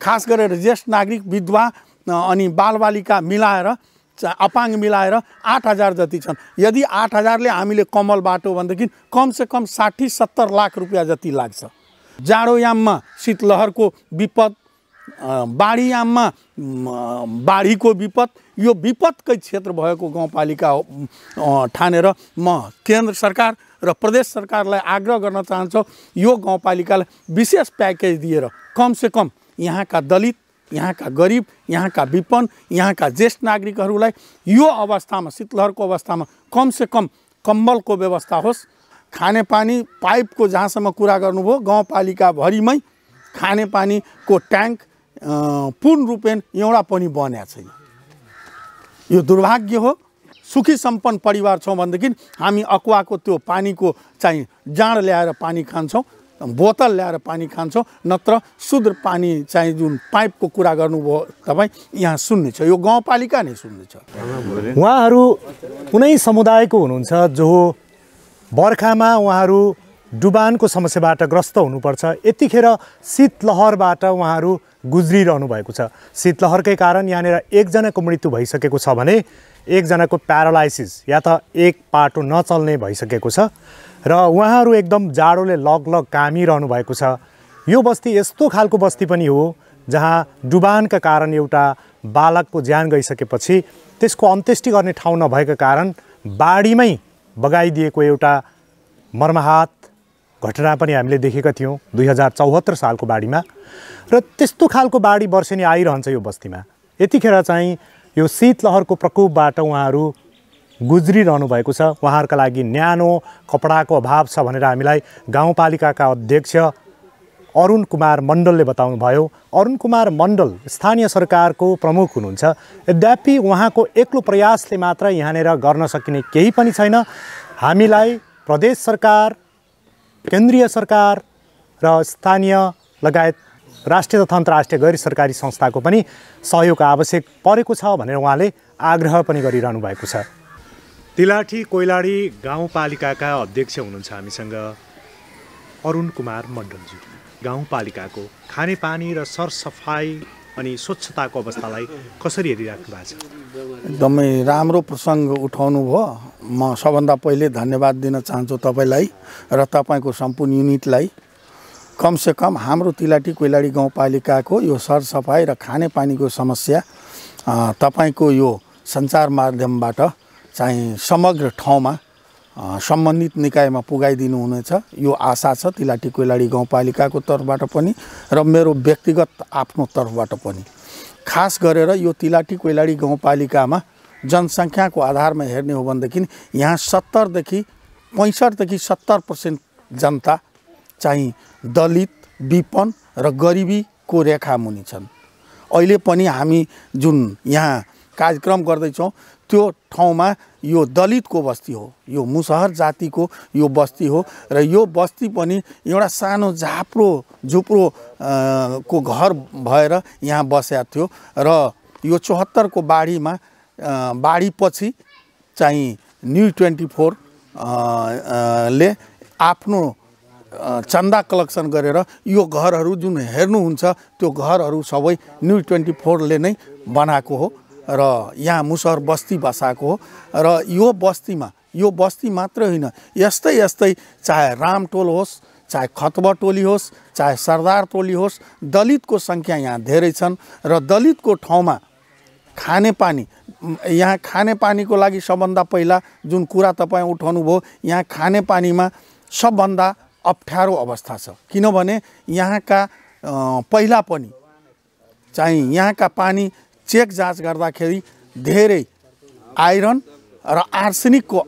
खास गरेर ज्येष्ठ नागरिक, विधवा अनि बालबालिका मिलाएर, अपाङ्ग मिलाएर 8,000 जति छन्। यदि 8,000ले हामीले कमल बाटो भनेदेखि कमसेकम 60-70 लाख रुपियाँ जति लाग्छ। जाडोयाममा शीतलहरको विपद, बाढीयाममा बाढीको विपद, यो विपदकै क्षेत्र भएको गाउँपालिका ठानेर म केन्द्र सरकार र प्रदेश सरकारलाई आग्रह गर्न चाहन्छु, यो गाउँपालिकालाई विशेष प्याकेज दिएर कमसेकम यहाँका दलित, यहाँका गरिब, यहाँका विपन्न, यहाँका ज्येष्ठ नागरिकहरूलाई यो अवस्थामा, शीतलहरको अवस्थामा कमसेकम कम्बलको व्यवस्था होस्। खानेपानी पाइपको जहाँसम्म कुरा गर्नुभयो, गाउँपालिकाभरिमै खानेपानीको ट्याङ्क पूर्ण रूपेण एउटा पनि बनेको छैन। यो दुर्भाग्य हो। सुखी सम्पन्न परिवार छौँ भनेदेखि हामी अकुवाको त्यो पानीको चाहिँ जाँड ल्याएर पानी खान्छौँ, बोतल ल्याएर पानी खान्छौँ, नत्र शुद्ध पानी चाहिँ जुन पाइपको कुरा गर्नुभयो तपाईँ, यहाँ सुन्ने छ, यो गाउँपालिका नै सुन्ने छ। उहाँहरू कुनै समुदायको हुनुहुन्छ जो बर्खामा उहाँहरू डुबानको समस्याबाट ग्रस्त हुनुपर्छ, यतिखेर शीतलहरबाट उहाँहरू गुज्रिरहनु भएको छ। शीतलहरकै कारण यहाँनिर एकजनाको मृत्यु भइसकेको छ भने एकजनाको प्यारालाइसिस या त एक पाटो नचल्ने भइसकेको छ र उहाँहरू एकदम जाडोले लगलग कामिरहनु भएको छ। यो बस्ती यस्तो खालको बस्ती पनि हो जहाँ डुबानका कारण एउटा बालकको ज्यान गइसकेपछि त्यसको अन्त्येष्टि गर्ने ठाउँ नभएका कारण बाढीमै बगाइदिएको एउटा मर्माहत घटना पनि हामीले देखेका थियौँ 2074 सालको बाढीमा। र त्यस्तो खालको बाढी वर्षेनी आइरहन्छ यो बस्तीमा। यतिखेर चाहिँ यो शीतलहरको प्रकोपबाट उहाँहरू गुज्रिरहनु भएको छ। उहाँहरूका लागि न्यानो कपडाको अभाव छ भनेर हामीलाई गाउँपालिकाका अध्यक्ष अरुण कुमार मण्डलले बताउनुभयो। अरुण कुमार मण्डल स्थानीय सरकारको प्रमुख हुनुहुन्छ, यद्यपि उहाँको एक्लो प्रयासले मात्र यहाँनिर गर्न सकिने केही पनि छैन। हामीलाई प्रदेश सरकार, केन्द्रीय सरकार र स्थानीय लगायत राष्ट्रिय तथा अन्तर्राष्ट्रिय गैर सरकारी संस्थाको पनि सहयोग आवश्यक परेको छ भनेर उहाँले आग्रह पनि गरिरहनु भएको छ। तिलाठी कोइलाडी गाउँपालिकाका अध्यक्ष हुनुहुन्छ हामीसँग अरुण कुमार मण्डलजी। गाउँपालिकाको खानेपानी र सरसफाइ अनि स्वच्छताको अवस्थालाई कसरी हेरिराख्नु भएको छ? एकदमै राम्रो प्रसङ्ग उठाउनु भयो। म सबभन्दा पहिले धन्यवाद दिन चाहन्छु तपाईँलाई र तपाईँको सम्पूर्ण युनिटलाई। कमसेकम हाम्रो तिलाठी कोइलाडी गाउँपालिकाको यो सरसफाइ र खानेपानीको समस्या तपाईँको यो सञ्चार माध्यमबाट चाहिँ समग्र ठाउँमा सम्बन्धित निकायमा पुगाइदिनु हुनेछ, यो आशा छ तिलाठी कोइलाडी गाउँपालिकाको तर्फबाट पनि र मेरो व्यक्तिगत आफ्नो तर्फबाट पनि। खास गरेर यो तिलाठी कोइलाडी गाउँपालिकामा जनसङ्ख्याको आधारमा हेर्ने हो भनेदेखि यहाँ 65% जनता चाहिँ दलित, विपन्न र गरिबीको रेखा मुनि छन्। अहिले पनि हामी जुन यहाँ कार्यक्रम गर्दैछौँ त्यो ठाउँमा यो दलितको बस्ती हो, यो मुसहर जातिको यो बस्ती हो र यो बस्ती पनि एउटा सानो झुप्रो को घर भएर यहाँ बसेको थियो र यो 74 को बाढीमा बाढीपछि चाहिँ न्यू24 ले आफ्नो चन्दा कलेक्सन गरेर यो घरहरू जुन हेर्नुहुन्छ त्यो घरहरू सबै न्यू24 ले नै बनाएको हो र यहाँ मुसहर बस्ती बसाएको हो। र यो बस्ती मात्र होइन, यस्तै चाहे रामटोल होस्, चाहे खतब टोली होस्, चाहे सरदार टोली होस्, दलितको सङ्ख्या यहाँ धेरै छन् र दलितको ठाउँमा खानेपानी, यहाँ खानेपानीको लागि सबभन्दा पहिला जुन कुरा तपाईँ उठाउनु भयो, यहाँ खानेपानीमा सबभन्दा अप्ठ्यारो अवस्था छ। किनभने यहाँका पहिला पनि चाहिँ यहाँका पानी चेक जाँच गर्दाखेरि धेरै आइरन र आर्सेनिकको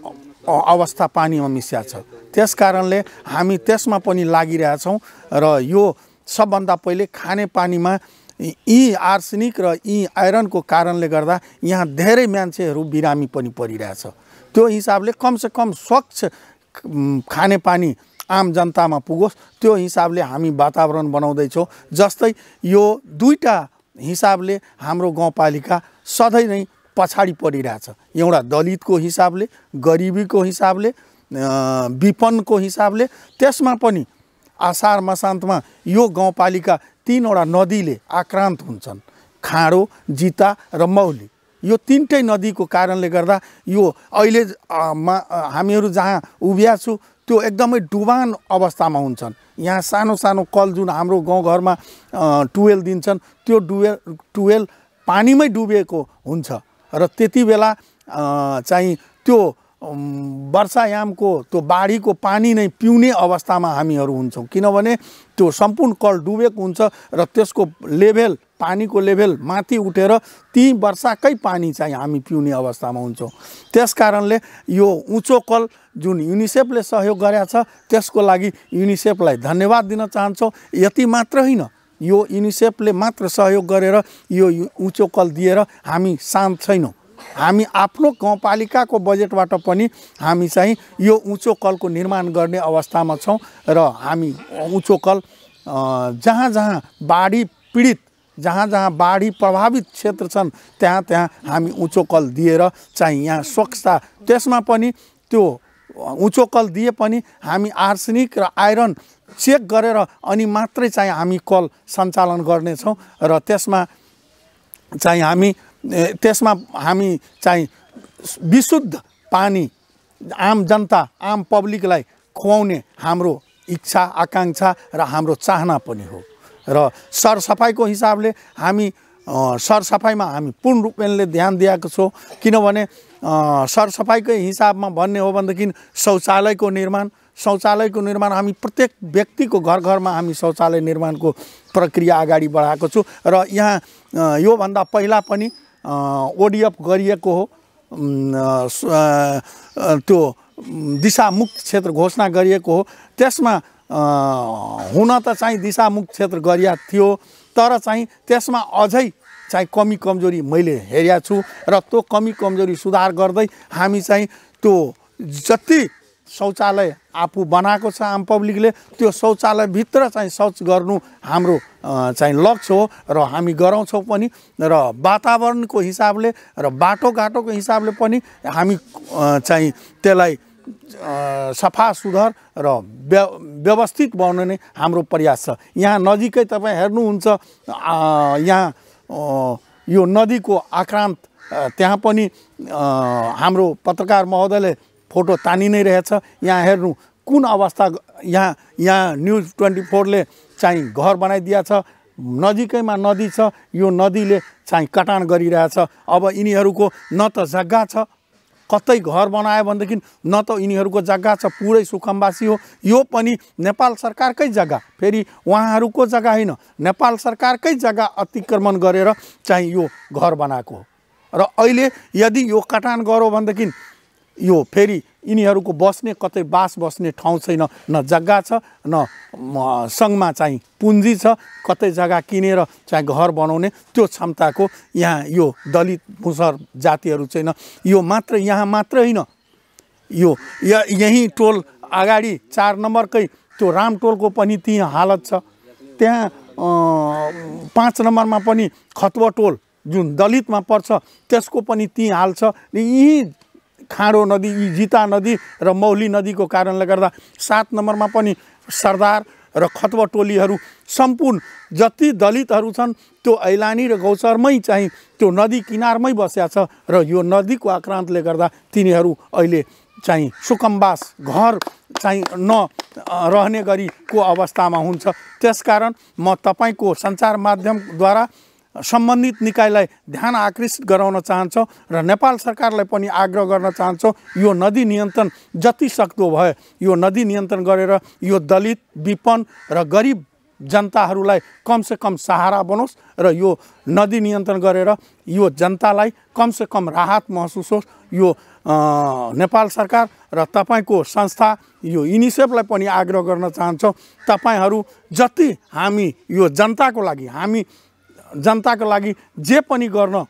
अवस्था पानीमा मिसिया छ। त्यस कारणले हामी त्यसमा पनि लागिरहेछौँ र यो सबभन्दा पहिले खानेपानीमा यी आर्सेनिक र यी आइरनको कारणले गर्दा यहाँ धेरै मान्छेहरू बिरामी पनि परिरहेछ। त्यो हिसाबले कमसेकम स्वच्छ खानेपानी आम जनतामा पुगोस्, त्यो हिसाबले हामी वातावरण बनाउँदैछौँ। जस्तै यो दुईटा हिसाबले हाम्रो गाउँपालिका सधैँ नै पछाडि परिरहेछ। एउटा दलितको हिसाबले, गरिबीको हिसाबले, विपन्नको हिसाबले। त्यसमा पनि असार मसान्तमा यो गाउँपालिका तीनवटा नदीले आक्रान्त हुन्छन्, खाँडो, जिता र मौली। यो तीनटै नदीको कारणले गर्दा यो अहिले हामीहरू जहाँ उभिया छु त्यो एकदमै डुबान अवस्थामा हुन्छन्। यहाँ सानो सानो कल जुन हाम्रो गाउँघरमा टुवेल दिन्छन् त्यो टुवेल पानीमै डुबेको हुन्छ र त्यति बेला चाहिँ त्यो वर्षायामको त्यो बाढीको पानी नै पिउने अवस्थामा हामीहरू हुन्छौँ, किनभने त्यो सम्पूर्ण कल डुबेको हुन्छ र त्यसको लेभल, पानीको लेभल माथि उठेर ती वर्षाकै पानी चाहिँ हामी पिउने अवस्थामा हुन्छौँ। त्यस कारणले यो उँचो कल जुन युनिसेफले सहयोग गरेको छ त्यसको लागि युनिसेफलाई धन्यवाद दिन चाहन्छौँ। यति मात्र होइन, यो युनिसेफले मात्र सहयोग गरेर यो उँचो कल दिएर हामी शान्त छैनौँ। हामी आफ्नो गाउँपालिकाको बजेटबाट पनि हामी चाहिँ यो उँचो कलको निर्माण गर्ने अवस्थामा छौँ र हामी उँचो कल जहाँ जहाँ बाढी पीडित, जहाँ जहाँ बाढी प्रभावित क्षेत्र छन् त्यहाँ त्यहाँ हामी उँचो कल दिएर चाहिँ यहाँ स्वच्छता, त्यसमा पनि त्यो उँचो कल दिए पनि हामी आर्सेनिक र आइरन चेक गरेर अनि मात्रै चाहिँ हामी कल सञ्चालन गर्नेछौँ र त्यसमा हामी चाहिँ विशुद्ध पानी आम जनता, आम पब्लिकलाई खुवाउने हाम्रो इच्छा, आकाङ्क्षा र हाम्रो चाहना पनि हो। र सरसफाइको हिसाबले हामी सरसफाइमा हामी पूर्ण रूपले ध्यान दिएको छौँ, किनभने सरसफाइकै हिसाबमा भन्ने हो भनेदेखि शौचालयको निर्माण हामी प्रत्येक व्यक्तिको घर घरमा हामी शौचालय निर्माणको प्रक्रिया अगाडि बढाएको छु र यहाँ योभन्दा पहिला पनि ओडिएफ गरिएको हो, त्यो दिशामुक्त क्षेत्र घोषणा गरिएको हो। त्यसमा हुन त चाहिँ दिशामुक्त क्षेत्र गरिया थियो, तर चाहिँ त्यसमा अझै चाहिँ कमी कमजोरी मैले हेरेको छु र त्यो कमी कमजोरी सुधार गर्दै हामी चाहिँ त्यो जति शौचालय आफू बनाएको छ आम पब्लिकले त्यो शौचालयभित्र चाहिँ शौच गर्नु हाम्रो चाहिँ लक्ष्य हो र हामी गराउँछौँ पनि र वातावरणको हिसाबले र बाटोघाटोको हिसाबले पनि हामी चाहिँ त्यसलाई सफा सुधार र व्यवस्थित बनाउने हाम्रो प्रयास छ। यहाँ नजिकै तपाईँ हेर्नुहुन्छ, यहाँ यो नदीको आक्रान्त त्यहाँ पनि हाम्रो पत्रकार महोदयले फोटो तानि नै रहेछ। यहाँ हेर्नु कुन अवस्था, यहाँ न्युज 24ले चाहिँ घर बनाइदिया छ, नजिकैमा नदी छ, यो नदीले चाहिँ कटान गरिरहेछ। अब यिनीहरूको न त जग्गा छ, कतै घर बनायो भनेदेखि न त यिनीहरूको जग्गा छ, पुरै सुखमवासी हो। यो पनि नेपाल सरकारकै जग्गा, फेरि उहाँहरूको जग्गा होइन, नेपाल सरकारकै जग्गा अतिक्रमण गरेर चाहिँ यो घर बनाएको हो र अहिले यदि यो कटान गऱ्यो भनेदेखि यो फेरि यिनीहरूको बस्ने कतै बास बस्ने ठाउँ छैन, न जग्गा छ, न सङ्घमा चाहिँ पुँजी छ कतै जग्गा किनेर चाहिँ घर बनाउने त्यो क्षमताको यहाँ यो दलित मुसर जातिहरू छैन। यो मात्र यहाँ मात्र होइन, यो यही टोल अगाडि 4 नम्बरकै त्यो रामटोलको पनि त्यही हालत छ। त्यहाँ 5 नम्बरमा पनि खतवा टोल जुन दलितमा पर्छ त्यसको पनि त्यही हाल छ। यी खाँडो नदी, यी जिता नदी र मौली नदीको कारणले गर्दा 7 नम्बरमा पनि सरदार र खतवा टोलीहरू सम्पूर्ण जति दलितहरू छन् त्यो ऐलानी र गौचरमै चाहिँ त्यो नदी किनारमै बसेका छ र यो नदीको आक्रान्तले गर्दा तिनीहरू अहिले चाहिँ सुकमवास घर चाहिँ नरहने गरीको अवस्थामा हुन्छ। त्यसकारण म तपाईँको सञ्चार माध्यमद्वारा सम्बन्धित निकायलाई ध्यान आकृष्ट गराउन चाहन्छौँ र नेपाल सरकारलाई पनि आग्रह गर्न चाहन्छौँ, यो नदी नियन्त्रण जति सक्दो भए यो नदी नियन्त्रण गरेर यो दलित, विपन्न र गरिब जनताहरूलाई कमसेकम सहारा बनोस् र यो नदी नियन्त्रण गरेर यो जनतालाई कमसेकम राहत महसुस होस्। यो नेपाल सरकार र तपाईँको संस्था यो युनिसेफलाई पनि आग्रह गर्न चाहन्छौँ, तपाईँहरू जति हामी यो जनताको लागि जे पनि गर्न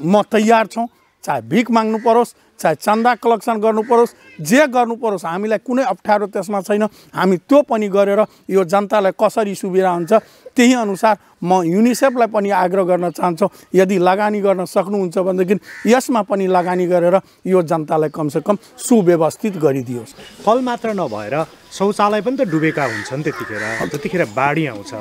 म तयार छौँ, चाहे भिख माग्नु परोस्, चाहे चन्दा कलेक्सन गर्नु परोस्, जे गर्नु परोस्, हामीलाई कुनै अप्ठ्यारो त्यसमा छैन। हामी त्यो पनि गरेर यो जनतालाई कसरी सुविधा हुन्छ त्यही अनुसार म युनिसेफलाई पनि आग्रह गर्न चाहन्छु, यदि लगानी गर्न सक्नुहुन्छ भनेदेखि यसमा पनि लगानी गरेर यो जनतालाई कमसेकम सुव्यवस्थित गरिदियोस्। कल मात्र नभएर शौचालय पनि त डुबेका हुन्छन्, त्यतिखेर बाढी आउँछ।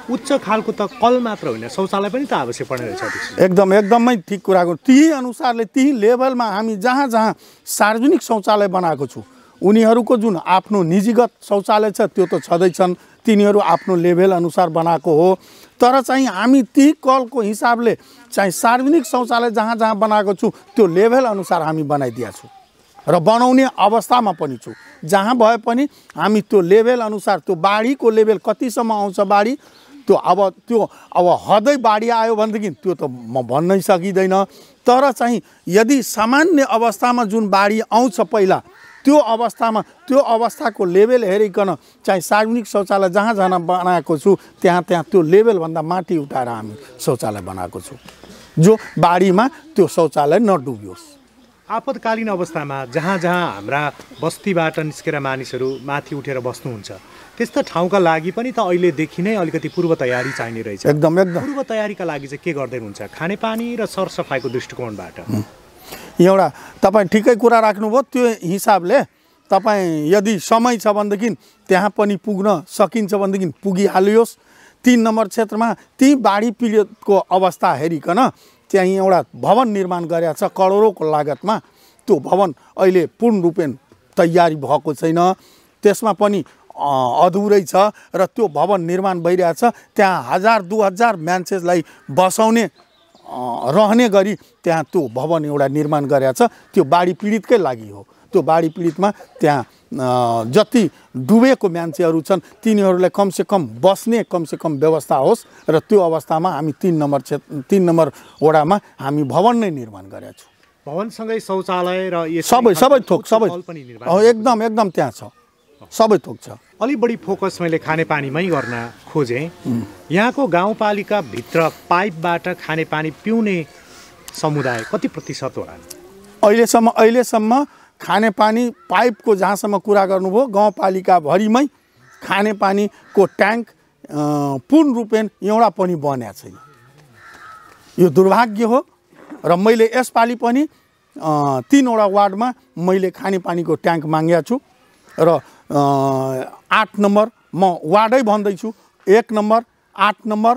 उच्च खालको त कल मात्र होइन, शौचालय पनि त आवश्यक पर्ने रहेछ। एकदमै ठिक कुराको। त्यही अनुसारले त्यही लेभलमा हामी जहाँ जहाँ सार्वजनिक शौचालय बनाएको छु, उनीहरूको जुन आफ्नो निजीगत शौचालय छ त्यो त छँदैछन्, तिनीहरू आफ्नो लेभल अनुसार बनाएको हो। तर चाहिँ हामी ती कलको हिसाबले चाहिँ सार्वजनिक शौचालय जहाँ जहाँ बनाएको छु त्यो लेभल अनुसार हामी बनाइदिएको छु र बनाउने अवस्थामा पनि छु। जहाँ भए पनि हामी त्यो लेभल अनुसार, त्यो बाढीको लेभल कतिसम्म आउँछ बाढी, त्यो अब हदै बाढी आयो भनेदेखि त्यो त म भन्नै सकिँदैन। तर चाहिँ यदि सामान्य अवस्थामा जुन बाढी आउँछ पहिला, त्यो अवस्थाको लेभल हेरिकन चाहिँ सार्वजनिक शौचालय जहाँ जहाँ बनाएको छु त्यहाँ त्यो लेभलभन्दा माथि उठाएर हामी शौचालय बनाएको छु, जो बाढीमा त्यो शौचालय नडुबियोस्। आपतकालीन अवस्थामा जहाँ जहाँ हाम्रा बस्तीबाट निस्केर मानिसहरू माथि उठेर बस्नुहुन्छ, त्यस्ता ठाउँका लागि पनि त अहिलेदेखि नै अलिकति पूर्व तयारी चाहिने रहेछ। एकदम पूर्व तयारीका लागि चाहिँ के गर्दै हुन्छ खानेपानी र सरसफाइको दृष्टिकोणबाट? एउटा तपाईँ ठिकै कुरा राख्नुभयो। त्यो हिसाबले तपाईँ यदि समय छ भनेदेखि त्यहाँ पनि पुग्न सकिन्छ भनेदेखि पुगिहालियोस्। 3 नम्बर क्षेत्रमा ती बाढी पीडितको अवस्था हेरिकन त्यहाँ एउटा भवन निर्माण गरेको छ करोडौँको लागतमा। त्यो भवन अहिले पूर्ण रूपेण तयारी भएको छैन, त्यसमा पनि अधुरै छ र त्यो भवन निर्माण भइरहेछ। त्यहाँ 1000-2000 मान्छेलाई बसाउने रहने गरी त्यहाँ त्यो भवन एउटा निर्माण गरेको छ। त्यो बाढी पीडितकै लागि हो। त्यो बाढी पीडितमा त्यहाँ जति डुबेको मान्छेहरू छन् तिनीहरूलाई कमसेकम बस्ने कमसेकम व्यवस्था होस् र त्यो अवस्थामा हामी 3 नम्बर वडामा हामी भवन नै निर्माण गरेका छौँ। भवनसँगै शौचालय र सबै थोक एकदम त्यहाँ छ, सबै थोक छ। अलि बढी फोकस मैले खानेपानीमै गर्न खोजेँ। यहाँको गाउँपालिकाभित्र पाइपबाट खानेपानी पिउने समुदाय कति प्रतिशत होला? अहिलेसम्म खानेपानी पाइपको जहाँसम्म कुरा गर्नुभयो, गाउँपालिकाभरिमै खानेपानीको ट्याङ्क पूर्ण रूपेण एउटा पनि बनेको छैन। यो दुर्भाग्य हो र मैले यसपालि पनि 3 वटा वार्डमा मैले खानेपानीको ट्याङ्क मागेको छु र 8 नम्बर म वार्डै भन्दैछु, 1 नम्बर, 8 नम्बर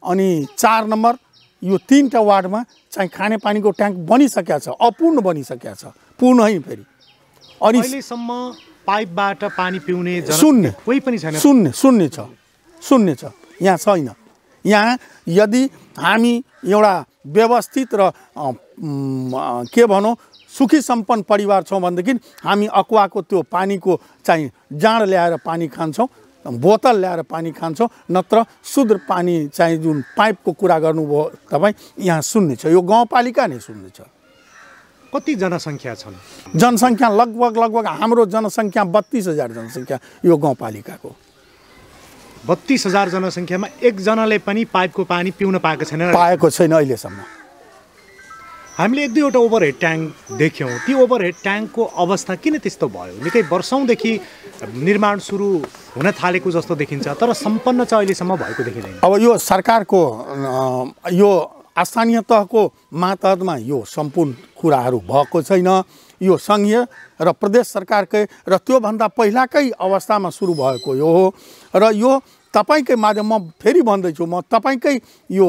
अनि 4 नम्बर, यो 3टा वार्डमा चाहिँ खानेपानीको ट्याङ्क बनिसकेको छ, अपूर्ण बनिसकेको छ, पूर्ण होइन फेरि। अनि अहिलेसम्म पाइपबाट पानी पिउने शून्य, कोही पनि छैन। शून्य छ, यहाँ छैन। यहाँ यदि हामी एउटा व्यवस्थित र के भनौँ सुखी सम्पन्न परिवार छौँ भनेदेखि हामी अकुवाको त्यो पानीको चाहिँ जाँड ल्याएर पानी खान्छौँ, बोतल ल्याएर पानी खान्छौँ, नत्र शुद्ध पानी चाहिँ जुन पाइपको कुरा गर्नुभयो तपाईँ, यहाँ शून्य छ। यो गाउँपालिका नै शून्य छ। कति जनसङ्ख्या छन्? जनसङ्ख्या लगभग हाम्रो जनसङ्ख्या 32,000 जनसङ्ख्या यो गाउँपालिकाको। 32,000 जनसङ्ख्यामा एकजनाले पनि पाइपको पानी पिउन पाएको छैन अहिलेसम्म। हामीले 1-2वटा ओभरहेड ट्याङ्क देख्यौँ। ती ओभरहेड ट्याङ्कको अवस्था किन त्यस्तो भयो? निकै वर्षौँदेखि निर्माण सुरु हुन थालेको जस्तो देखिन्छ, तर सम्पन्न चाहिँ अहिलेसम्म भएको देखिँदैन। अब यो सरकारको यो स्थानीय तहको मातहतमा यो सम्पूर्ण कुराहरू भएको छैन। यो सङ्घीय र प्रदेश सरकारकै र त्योभन्दा पहिलाकै अवस्थामा सुरु भएको यो हो र यो तपाईकै माध्यम म फेरि भन्दैछु, म तपाईकै यो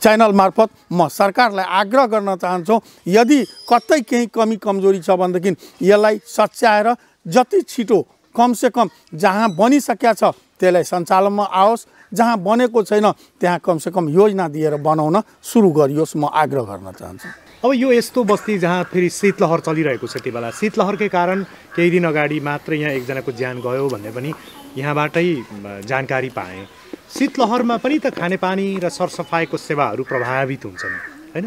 च्यानल मार्फत म सरकारलाई आग्रह गर्न चाहन्छु, यदि कतै केही कमी कमजोरी छ भनेदेखि यसलाई सच्याएर जति छिटो कमसेकम जहाँ बनिसकेको छ त्यसलाई सञ्चालनमा आओस्, जहाँ बनेको छैन त्यहाँ कमसेकम योजना दिएर बनाउन सुरु गरियोस्, म आग्रह गर्न चाहन्छु। अब यो यस्तो बस्ती जहाँ फेरि शीतलहर चलिरहेको छ, त्यति बेला शीतलहरकै कारण केही दिन अगाडि मात्र यहाँ एकजनाको ज्यान गयो भन्ने पनि यहाँबाटै जानकारी पाएँ। शीतलहरमा पनि त खानेपानी र सरसफाइको सेवाहरू प्रभावित हुन्छन् हैन?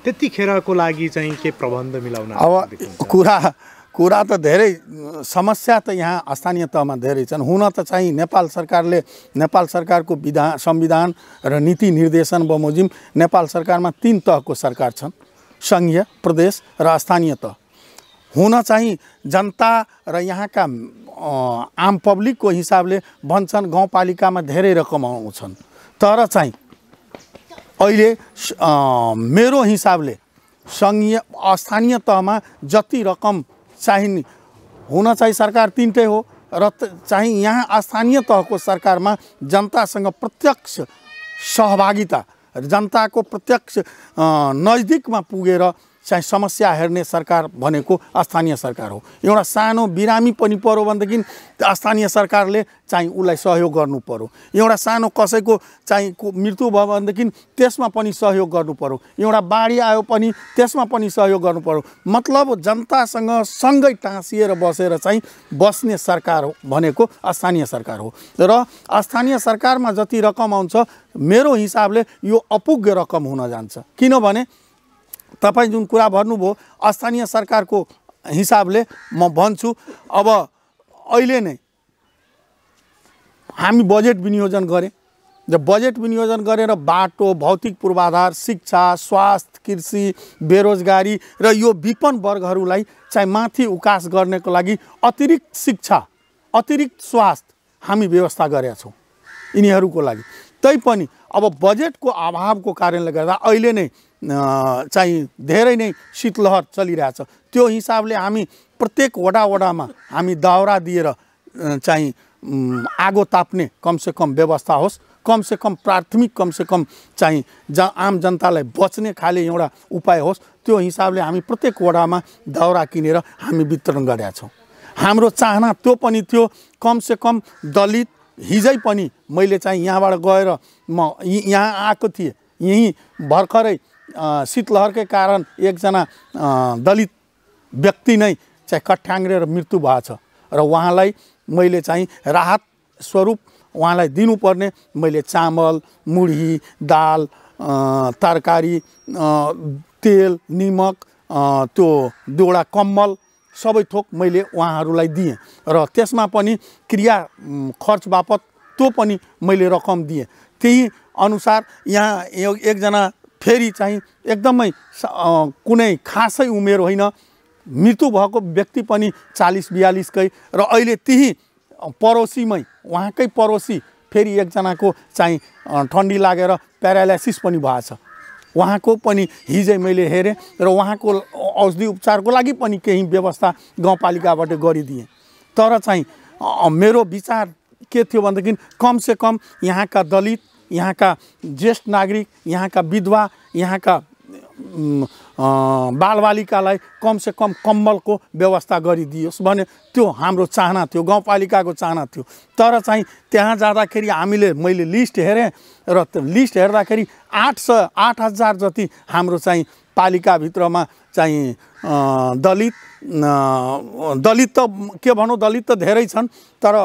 त्यतिखेरको लागि चाहिँ के प्रबन्ध मिलाउन? अब कुरा त धेरै समस्या त यहाँ स्थानीय तहमा धेरै छन्। हुन त चाहिँ नेपाल सरकारको संविधान र नीति निर्देशन बमोजिम नेपाल सरकारमा 3 तहको सरकार छन्, सङ्घीय, प्रदेश र स्थानीय तह। हुन चाहिँ जनता र यहाँका आम पब्लिकको हिसाबले भन्छन् गाउँपालिकामा धेरै रकम आउँछन्, तर चाहिँ अहिले मेरो हिसाबले सङ्घीय स्थानीय तहमा जति रकम चाहिने हुन चाहिँ सरकार 3टै हो र चाहिँ यहाँ स्थानीय तहको सरकारमा जनतासँग प्रत्यक्ष सहभागिता, जनताको प्रत्यक्ष नजिकमा पुगेर चाहिँ समस्या हेर्ने सरकार भनेको स्थानीय सरकार हो। एउटा सानो बिरामी पनि पर्यो भनेदेखि स्थानीय सरकारले चाहिँ उसलाई सहयोग गर्नु पर्यो। एउटा सानो कसैको चाहिँ मृत्यु भयो भनेदेखि त्यसमा पनि सहयोग गर्नु पर्यो। एउटा बाढी आयो पनि त्यसमा पनि सहयोग गर्नु पर्यो। मतलब जनतासँग सँगै टाँसिएर बसेर चाहिँ बस्ने सरकार भनेको स्थानीय सरकार हो। र स्थानीय सरकारमा जति रकम आउँछ मेरो हिसाबले यो अपुग्य रकम हुन जान्छ। किनभने तपाईं जुन कुरा भन्नुभयो स्थानीय सरकारको हिसाबले म भन्छु, अब अहिले नै हामी बजेट विनियोजन गरे, जब बजेट विनियोजन गरेर बाटो, भौतिक पूर्वाधार, शिक्षा, स्वास्थ्य, कृषि, बेरोजगारी र यो विपन्न वर्गहरूलाई चाहिँ माथि उकास गर्नको लागि अतिरिक्त शिक्षा, अतिरिक्त स्वास्थ्य हामी व्यवस्था गरेका छौँ यिनीहरूको लागि। तैपनि अब बजेटको अभावको कारणले गर्दा अहिले नै चाहिँ धेरै नै शीतलहर चलिरहेछ। त्यो हिसाबले हामी प्रत्येक वडामा हामी दाउरा दिएर चाहिँ आगो ताप्ने कमसेकम व्यवस्था होस्, कमसेकम प्राथमिक कमसेकम चाहिँ आम जनतालाई बच्ने खाले एउटा उपाय होस्, त्यो हिसाबले हामी प्रत्येक वडामा दाउरा किनेर हामी वितरण गरेका छौँ। हाम्रो चाहना त्यो पनि थियो, कमसेकम दलित, हिजै पनि मैले चाहिँ यहाँबाट गएर म यहाँ आएको थिएँ, यहीँ भर्खरै शीतलहरकै कारण एकजना दलित व्यक्ति नै चाहिँ कट्याङ्ग्रेर मृत्यु भएको छ र उहाँलाई मैले चाहिँ राहत स्वरूप उहाँलाई दिनुपर्ने मैले चामल, मुढी, दाल, तरकारी, तेल, निमक, त्यो दुईवटा कम्बल सबै थोक मैले उहाँहरूलाई दिएँ र त्यसमा पनि क्रिया खर्च बापत त्यो पनि मैले रकम दिएँ। त्यही अनुसार यहाँ एकजना फेरि चाहिँ एकदमै कुनै खासै उमेर होइन, मृत्यु भएको व्यक्ति पनि 40-42 कै र अहिले त्यही पडोसीमै उहाँकै पडोसी फेरि एकजनाको चाहिँ ठन्डी लागेर प्यारालाइसिस पनि भएछ। उहाँको पनि हिजै मैले हेरेँ र उहाँको औषधि उपचारको लागि पनि केही व्यवस्था गाउँपालिकाबाट गरिदिएँ। तर चाहिँ मेरो विचार के थियो भनेदेखि कमसेकम यहाँका दलित, यहाँका ज्येष्ठ नागरिक, यहाँका विधवा, यहाँका बालबालिकालाई कमसेकम कम्बलको व्यवस्था गरिदियोस् भने त्यो हाम्रो चाहना थियो, गाउँपालिकाको चाहना थियो। तर चाहिँ त्यहाँ जाँदाखेरि मैले लिस्ट हेरेँ र त्यो लिस्ट हेर्दाखेरि 8,000 जति हाम्रो चाहिँ पालिकाभित्रमा चाहिँ दलित त के भनौँ, दलित त धेरै छन्, तर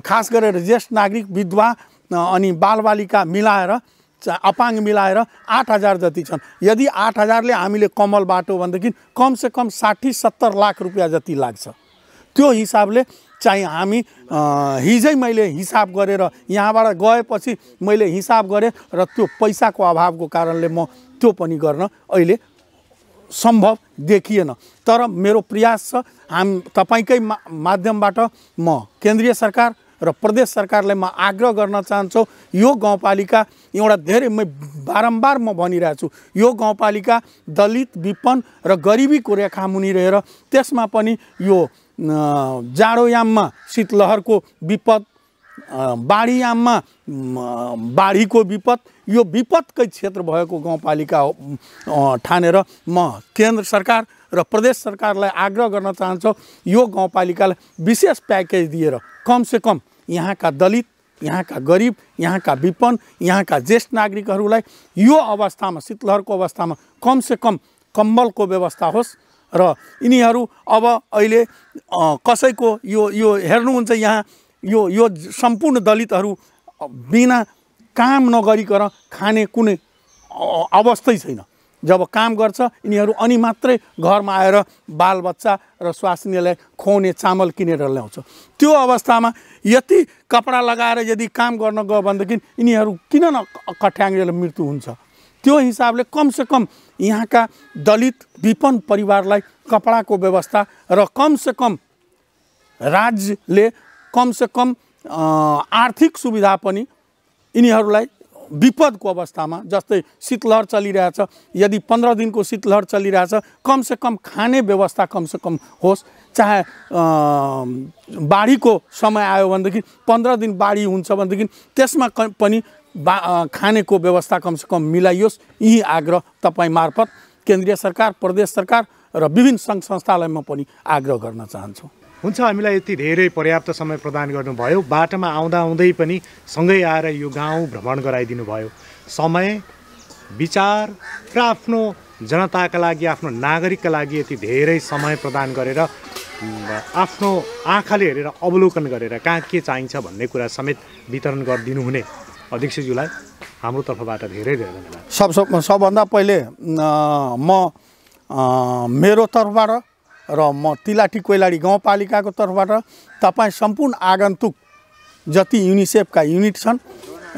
खास गरेर ज्येष्ठ नागरिक, विधवा अनि बालबालिका मिलाएर, अपाङ्ग मिलाएर 8,000 जति छन्। यदि 8,000ले हामीले कमल बाटो भनेदेखि कमसेकम 60-70 लाख रुपियाँ जति लाग्छ। त्यो हिसाबले चाहिँ हामी हिजै मैले हिसाब गरेर यहाँबाट गएपछि मैले हिसाब गरेँ र त्यो पैसाको अभावको कारणले म त्यो पनि गर्न अहिले सम्भव देखिएन। तर मेरो प्रयास छ, तपाईँकै माध्यमबाट म केन्द्रीय सरकार र प्रदेश सरकारलाई म आग्रह गर्न चाहन्छु, यो गाउँपालिका एउटा धेरै बारम्बार म भनिरहेको छु, यो गाउँपालिका दलित, विपन्न र गरिबीको रेखामुनि रहेर त्यसमा पनि यो जाडोयाममा शीतलहरको विपद, बाढीयाममा बाढीको विपद, यो विपदकै क्षेत्र भएको गाउँपालिका ठानेर म केन्द्र सरकार र प्रदेश सरकारलाई आग्रह गर्न चाहन्छु, यो गाउँपालिकालाई विशेष प्याकेज दिएर कमसेकम यहाँका दलित, यहाँका गरिब, यहाँका विपन्न, यहाँका ज्येष्ठ नागरिकहरूलाई यो अवस्थामा, शीतलहरको अवस्थामा कमसेकम कम्बलको व्यवस्था होस् र यिनीहरू अब अहिले कसैको यो हेर्नुहुन्छ यहाँ यो सम्पूर्ण दलितहरू बिना काम नगरिकन खाने कुनै अवस्थै छैन। जब काम गर्छ यिनीहरू अनि मात्रै घरमा आएर बालबच्चा र स्वास्नीलाई खुवाउने चामल किनेर ल्याउँछ। त्यो अवस्थामा यति कपडा लगाएर यदि काम गर्न गयो भनेदेखि यिनीहरू किन न कट्याङ्ग्रेर मृत्यु हुन्छ। त्यो हिसाबले कमसेकम यहाँका दलित, विपन्न परिवारलाई कपडाको व्यवस्था र कमसेकम राज्यले कमसेकम आर्थिक सुविधा पनि यिनीहरूलाई विपदको अवस्थामा, जस्तै शीतलहर चलिरहेछ, यदि 15 दिनको शीतलहर चलिरहेछ, कमसेकम खाने व्यवस्था कमसेकम होस्। चाहे बाढीको समय आयो भनेदेखि 15 दिन बाढी हुन्छ भनेदेखि त्यसमा पनि खानेको व्यवस्था कमसेकम मिलाइयोस्। यही आग्रह तपाईँ मार्फत केन्द्रीय सरकार, प्रदेश सरकार र विभिन्न सङ्घ संस्थालाई म पनि आग्रह गर्न चाहन्छु। हुन्छ, हामीलाई यति धेरै पर्याप्त समय प्रदान गर्नुभयो। बाटोमा आउँदै पनि सँगै आएर यो गाउँ भ्रमण गराइदिनु भयो। समय, विचार र आफ्नो जनताका लागि, आफ्नो नागरिकका लागि यति धेरै समय प्रदान गरेर आफ्नो आँखाले हेरेर अवलोकन गरेर कहाँ के चाहिन्छ भन्ने कुरा समेत वितरण गरिदिनु हुने अध्यक्षज्यूलाई हाम्रो तर्फबाट धेरै धेरै धन्यवाद। सबभन्दा पहिले म मेरो तर्फबाट र म तिलाठी कोइलाडी गाउँपालिकाको तर्फबाट तपाईँ सम्पूर्ण आगन्तुक जति युनिसेफका युनिट छन्,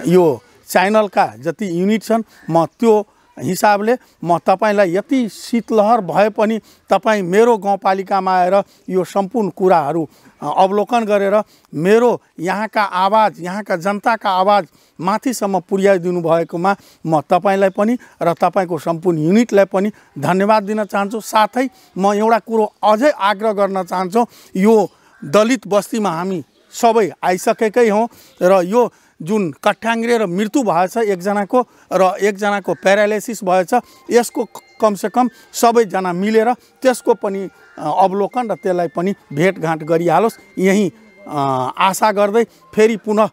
यो च्यानलका जति युनिट छन्, म त्यो हिसाबले म तपाईँलाई यति शीतलहर भए पनि तपाईँ मेरो गाउँपालिकामा आएर यो सम्पूर्ण कुराहरू अवलोकन गरेर मेरो यहाँका आवाज, यहाँका जनताका आवाज माथिसम्म पुर्याइदिनु भएकोमा म तपाईँलाई पनि र तपाईँको सम्पूर्ण युनिटलाई पनि धन्यवाद दिन चाहन्छु। साथै म एउटा कुरो अझै आग्रह गर्न चाहन्छु, यो दलित बस्तीमा हामी सबै आइसकेकै हौँ र यो जुन कट्याङ्ग्रे र मृत्यु भएछ एकजनाको र एकजनाको प्यारालाइसिस भएछ, यसको कमसेकम सबैजना मिलेर त्यसको पनि अवलोकन र त्यसलाई पनि भेटघाट गरिहालोस्। यही आशा गर्दै फेरि पुनः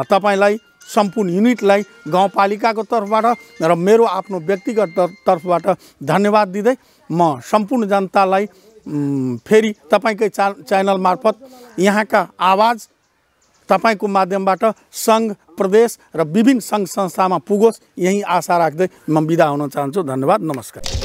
तपाईँलाई, सम्पूर्ण युनिटलाई गाउँपालिकाको तर्फबाट र मेरो आफ्नो व्यक्तिगत तर्फबाट धन्यवाद दिँदै म सम्पूर्ण जनतालाई फेरि तपाईँकै च्यानल मार्फत यहाँका आवाज तपाईको माध्यमबाट सङ्घ, प्रदेश र विभिन्न सङ्घ संस्थामा पुगोस्, यही आशा राख्दै म बिदा हुन चाहन्छु। धन्यवाद, नमस्कार।